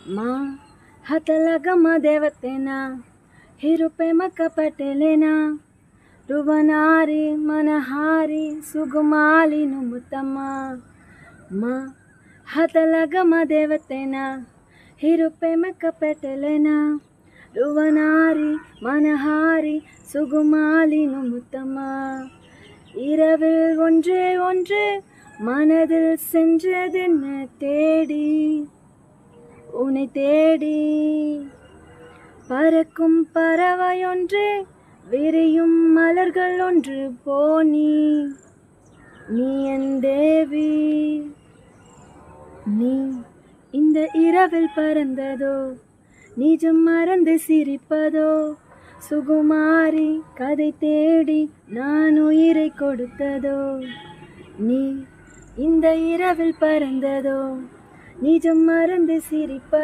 మా హతలగమ దేవతేనా ಹಿರುಪೆಮಕ ಪಟೆಲೆನ ರುವನಾರಿ ಮನಹಾರಿ ಸುಗುಮಾಲಿನು ಮುತ್ತಮ್ಮ ಮ ಹತಲಗಮ ದೇವತೆನ ಹಿರುಪೆಮಕ ಪಟೆಲೆನ ருவனாரி மனஹாரி சுகுமாலினு முத்தம்மா இரவில் ஒன்றே ஒன்று மனதில் சென்றதென்ன தேடி உன்னை தேடி பறக்கும் பறவையொன்று விரியும் மலர்கள் ஒன்று போனி நீ என் தேவி நீ இந்த இரவில் பறந்ததோ நிஜம் மறந்து சிரிப்பதோ சுகுமாரி கதை தேடி நான் உயிரை கொடுத்ததோ நீ இந்த இரவில் பறந்ததோ நிஜம் மறந்து சிரிப்ப